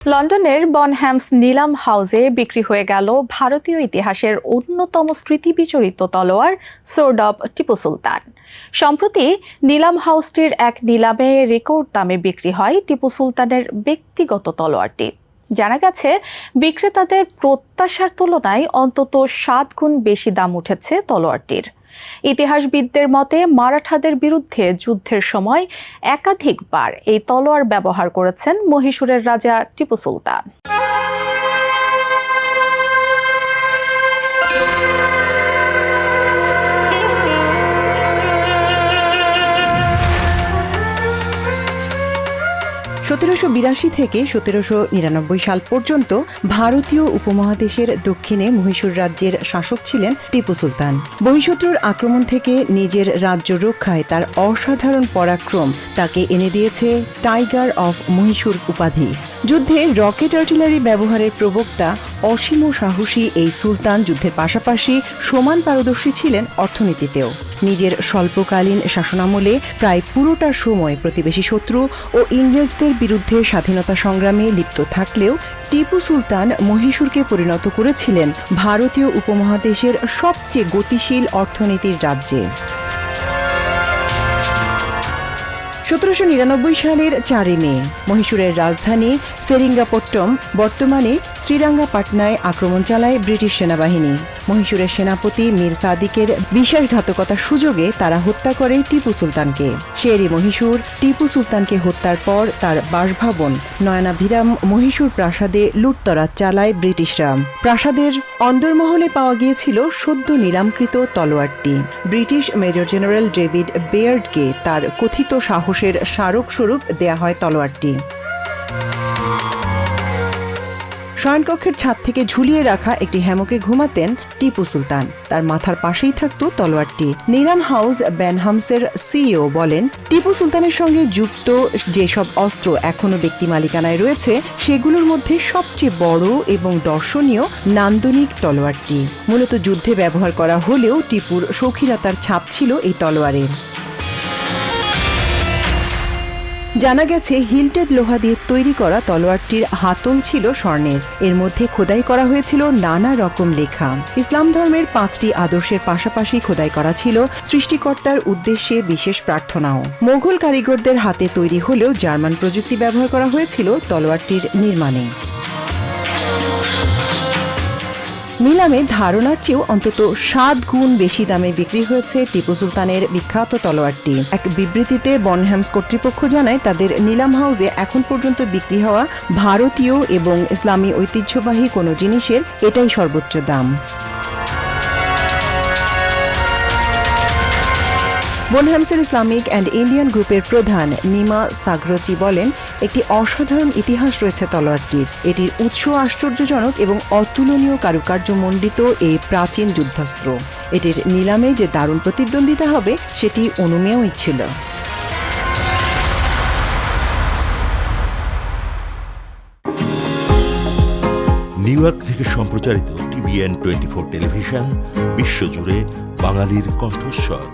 লন্ডনের বনহ্যামস নিলাম হাউসে বিক্রি হয়ে গেল ভারতীয় ইতিহাসের অন্যতম স্মৃতিবিজড়িত তলোয়ার সোর্ড অব টিপু সুলতান। সম্প্রতি নিলাম হাউসটির এক নিলামে রেকর্ড দামে বিক্রি হয় টিপু সুলতানের ব্যক্তিগত তলোয়ারটি। জানা গেছে, বিক্রেতাদের প্রত্যাশার তুলনায় অন্তত 7 গুণ বেশি দাম উঠেছে তলোয়ারটির। ইতিহাসবিদদের মতে, মারাঠাদের বিরুদ্ধে যুদ্ধের সময় একাধিকবার এই তলোয়ার ব্যবহার করেছেন মহীশূরের রাজা টিপু সুলতান। থেকে 1799 সাল পর্যন্ত ভারতীয় উপমহাদেশের দক্ষিণে মহীশূর রাজ্যের শাসক ছিলেন টিপু সুলতান। বহিঃশত্রুর আক্রমণ থেকে নিজের রাজ্য রক্ষায় তার অসাধারণ পরাক্রম তাকে এনে দিয়েছে টাইগার অফ মহীশূর উপাধি। যুদ্ধে রকেট আর্টিলারি ব্যবহারের প্রবক্তা অসীম সাহসী এই সুলতান যুদ্ধের পাশাপাশি সমান পারদর্শী ছিলেন অর্থনীতিতেও। নিজের স্বল্পকালীন শাসনামলে প্রায় পুরোটা সময় প্রতিবেশী শত্রু ও ইংরেজদের বিরুদ্ধে স্বাধীনতা সংগ্রামে লিপ্ত থাকলেও টিপু সুলতান মহীশূরকে পরিণত করেছিলেন ভারতীয় উপমহাদেশের সবচেয়ে গতিশীল অর্থনীতির রাজ্যে। 1799 সালের 4 মে মহীশূরের রাজধানী সেরিঙ্গাপট্টম, বর্তমানে শ্রীরাঙ্গাপাটনায় আক্রমণ চালায় ব্রিটিশ সেনাবাহিনী। মহীশূরের সেনাপতি মীর সাদিকের বিশ্বাসঘাতকতার সুযোগে তারা হত্যা করে টিপু সুলতানকে। শের-ই মহীশূর টিপু সুলতানকে হত্যার পর তার বাসভবন নয়নাভিরাম মহীশূর প্রাসাদে লুটতরাজ চালায় ব্রিটিশরা। প্রাসাদের অন্দরমহলে পাওয়া গিয়েছিল সদ্য নিলামকৃত তলোয়ারটি। ব্রিটিশ মেজর জেনারেল ডেভিড বেয়ার্ডকে তার কথিত সাহসের স্মারকস্বরূপ দেয়া হয় তলোয়ারটি। শয়নকক্ষের ছাদ থেকে ঝুলিয়ে রাখা একটি হ্যামকে ঘুমাতেন টিপু সুলতান। তার মাথার পাশেই থাকত তলোয়ারটি। নিলাম হাউস বেনহামসের সিইও বলেন, টিপু সুলতানের সঙ্গে যুক্ত যেসব অস্ত্র এখনো ব্যক্তি মালিকানায় রয়েছে, সেগুলোর মধ্যে সবচেয়ে বড় এবং দর্শনীয় নান্দনিক তলোয়ারটি। মূলত যুদ্ধে ব্যবহার করা হলেও টিপুর শৌখিনতার ছাপ ছিল এই তলোয়ারে। জানা গেছে, হিল্টেড লোহা দিয়ে তৈরি করা তলোয়ারটির হাতল ছিল স্বর্ণের। এর মধ্যে খোদাই করা হয়েছিল নানা রকম লেখা। ইসলাম ধর্মের 5টি আদর্শের পাশাপাশি খোদাই করা ছিল সৃষ্টিকর্তার উদ্দেশ্যে বিশেষ প্রার্থনাও। মোগল কারিগরদের হাতে তৈরি হলেও জার্মান প্রযুক্তি ব্যবহার করা হয়েছিল তলোয়ারটির নির্মাণে। নিলামে ধারণার চেয়েও অন্তত 7 গুণ বেশি দামে বিক্রি হয়েছে টিপু সুলতানের বিখ্যাত তলোয়ারটি। এক বিবৃতিতে বনহ্যামস কর্তৃপক্ষ জানায়, তাদের নিলাম হাউসে এখন পর্যন্ত বিক্রি হওয়া ভারতীয় এবং ইসলামী ঐতিহ্যবাহী কোনো জিনিসের এটাই সর্বোচ্চ দাম। বনহ্যামসের ইসলামিক অ্যান্ড ইন্ডিয়ান গ্রুপের প্রধান নিমা সাগরচি বলেন, একটি অসাধারণ ইতিহাস রয়েছে তলোয়ারটির। এটির উৎস আশ্চর্যজনক এবং অতুলনীয় কারুকার্য মণ্ডিত এই প্রাচীন যুদ্ধাস্ত্র। এটির নিলামে যে দারুণ প্রতিদ্বন্দ্বিতা হবে, সেটি অনুমেয়ই ছিল। নিউ ইয়র্ক থেকে সম্প্রচারিত TVN 24 টেলিভিশন বিশ্বজুড়ে বাঙালির কণ্ঠস্বর।